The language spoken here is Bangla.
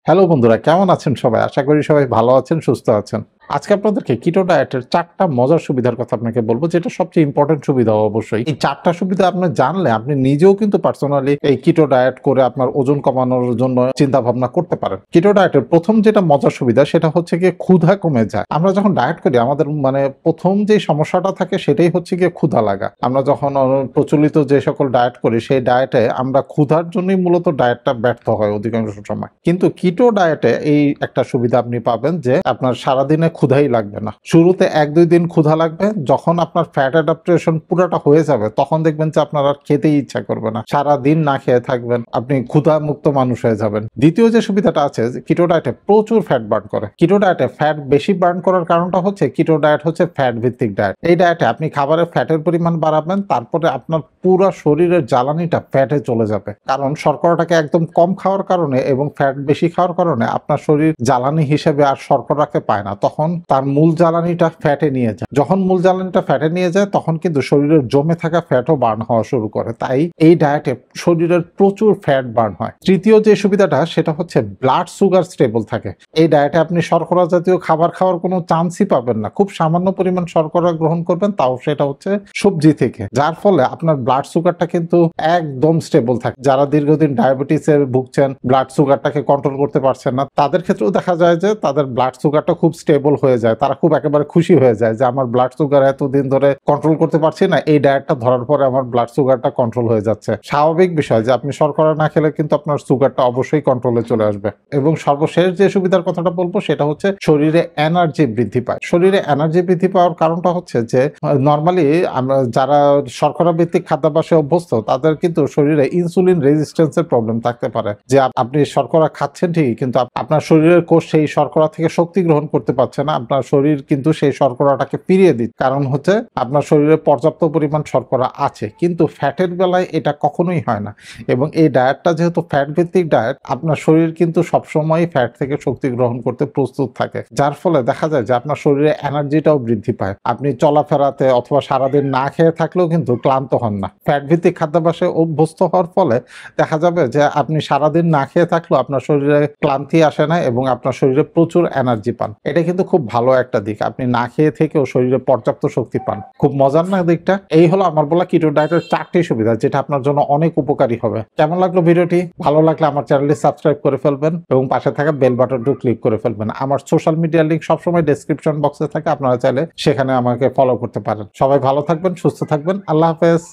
হ্যালো বন্ধুরা, কেমন আছেন সবাই? আশা করি সবাই ভালো আছেন, সুস্থ আছেন। আজকে আপনাদেরকে কিটো ডায়েটের ৪ টা মজার সুবিধার কথা আপনাকে বলব, যেটা সবচেয়ে ইম্পোর্টেন্ট সুবিধা অবশ্যই। এই ৪ টা সুবিধা আপনি জানলে আপনি নিজেও কিন্তু পার্সোনালি এই কিটো ডায়েট করে আপনার ওজন কমানোর জন্য চিন্তা ভাবনা করতে পারেন। কিটো ডায়েটের ১ম যেটা মজার সুবিধা সেটা হচ্ছে গিয়ে ক্ষুধা কমে যায়। আমরা যখন ডায়েট করি আমাদের মানে ১ম যে সমস্যাটা থাকে সেটাই হচ্ছে গিয়ে ক্ষুধা লাগা। আমরা যখন প্রচলিত যে সকল ডায়েট করি সেই ডায়েটে আমরা ক্ষুধার জন্যই মূলত ডায়েটটা ব্যর্থ হয় অধিকাংশ সময়। কিন্তু কিটো ডায়েটে এই একটা সুবিধা আপনি পাবেন যে আপনার সারাদিনে ক্ষুধাই লাগবে না। শুরুতে ১-২ দিন ক্ষুধা লাগবে, যখন আপনার ফ্যাট অ্যাডাপ্টেশন পুরোটা হয়ে যাবে তখন দেখবেন যে আপনার আর খেতেই ইচ্ছা করবে না। সারাদিন না খেয়ে থাকবেন, আপনি ক্ষুধা মুক্ত মানুষ হয়ে যাবেন। দ্বিতীয় যে সুবিধাটা আছে, কিটো ডায়েটে প্রচুর ফ্যাট বার্ন করে। কিটো ডায়েটে ফ্যাট বেশি বার্ন করার কারণটা হচ্ছে কিটো ডায়েট হচ্ছে ফ্যাট ভিত্তিক ডায়েট। এই ডায়েটে আপনি খাবারে ফ্যাটের পরিমাণ বাড়াবেন, তারপরে আপনার পুরো শরীরের জ্বালানিটা ফ্যাটে চলে যাবে। কারণ শর্করাটাকে একদম কম খাওয়ার কারণে এবং ফ্যাট বেশি খাওয়ার কারণে আপনার শরীর জ্বালানি হিসেবে আর শর্করাকে পায় না, তখন তার মূল জ্বালানিটা ফ্যাটে নিয়ে যায়। যখন মূল জ্বালানিটা ফ্যাটে নিয়ে যায় তখন কিন্তু শরীরের জমে থাকা ফ্যাটও বার্ন হওয়া শুরু করে। তাই এই ডায়েটে শরীরের প্রচুর ফ্যাট বার্ন হয়। তৃতীয় যে সুবিধাটা সেটা হচ্ছে ব্লাড সুগার স্টেবল থাকে। এই ডায়েটে আপনি শর্করা জাতীয় খাবার খাওয়ার কোনো চান্সই পাবেন না। খুব সামান্য পরিমাণ শর্করা গ্রহণ করবেন, তাও সেটা হচ্ছে সবজি থেকে, যার ফলে আপনার ব্লাড সুগারটা কিন্তু একদম স্টেবল থাকে। যারা দীর্ঘদিন ডায়াবেটিসে ভুগছেন, ব্লাড সুগারটাকে কন্ট্রোল করতে পারছেন না, তাদের ক্ষেত্রেও দেখা যায় যে তাদের ব্লাড সুগারটা খুব স্টেবল হয়ে যায়। তারা খুব একেবারে খুশি হয়ে যায় যে আমার ব্লাড সুগার এতদিন ধরে কন্ট্রোল করতে পারছি না, এই ডায়েটটা ধরার পরে আমার ব্লাড সুগারটা কন্ট্রোল হয়ে যাচ্ছে। স্বাভাবিক বিষয় যে আপনি শর্করা না খেলে কিন্তু আপনার সুগারটা অবশ্যই কন্ট্রোলে চলে আসবে। এবং সর্বশেষ যে সুবিধার কথাটা বলবো সেটা হচ্ছে শরীরে এনার্জি বৃদ্ধি পায়। শরীরে এনার্জি বৃদ্ধি পাওয়ার কারণটা হচ্ছে যে নরমালি আমরা যারা শর্করা ভিত্তিক খাদ্যাভ্যাসে অভ্যস্ত তাদের কিন্তু শরীরে ইনসুলিন রেজিস্ট্যান্সের প্রবলেম থাকতে পারে। যে আপনি শর্করা খাচ্ছেন ঠিকই, কিন্তু আপনার শরীরের কোষ সেই শর্করা থেকে শক্তি গ্রহণ করতে পারছে না। আপনার শরীর কিন্তু সেই শর্করাটাকে ফিরিয়ে দিচ্ছে। কারণ হচ্ছে আপনার শরীরে পর্যাপ্ত পরিমাণ শর্করা আছে, কিন্তু ফ্যাটের বেলায় এটা কখনোই হয় না। এবং এই ডায়েটটা যেহেতু ফ্যাট ভিত্তিক ডায়েট, আপনার শরীর কিন্তু সবসময় ফ্যাট থেকে শক্তি গ্রহণ করতে প্রস্তুত থাকে, যার ফলে দেখা যায় যে আপনার শরীরে এনার্জিটাও বৃদ্ধি পায়। আপনি চলাফেরাতে অথবা সারাদিন না খেয়ে থাকলেও কিন্তু ক্লান্ত হন না। ফ্যাট ভিত্তিক খাদ্যাভ্যাসে অভ্যস্ত হওয়ার ফলে দেখা যাবে যে আপনি সারাদিন না খেয়ে থাকলেও আপনার শরীরে ক্লান্তি আসে না এবং আপনার শরীরে প্রচুর এনার্জি পান। এটা কিন্তু খুব ভালো একটা দিক। আপনি না খেয়ে থেকেও শরীরে পর্যাপ্ত শক্তি পান। খুব মজার না দিকটা? এই হলো আমার বলা কিটো ডায়েটের ৪টি সুবিধা, যেটা আপনার জন্য অনেক উপকারী হবে। কেমন লাগলো ভিডিওটি? ভালো লাগলে আমার চ্যানেলটি সাবস্ক্রাইব করে ফেলবেন এবং পাশে থাকা বেল বাটনটি ক্লিক করে ফেলবেন। আমার সোশ্যাল মিডিয়ার লিংক সবসময় ডেসক্রিপশন বক্সে থাকে, আপনারা চাইলে সেখানে আমাকে ফলো করতে পারেন। সবাই ভালো থাকবেন, সুস্থ থাকবেন। আল্লাহ হাফেজ।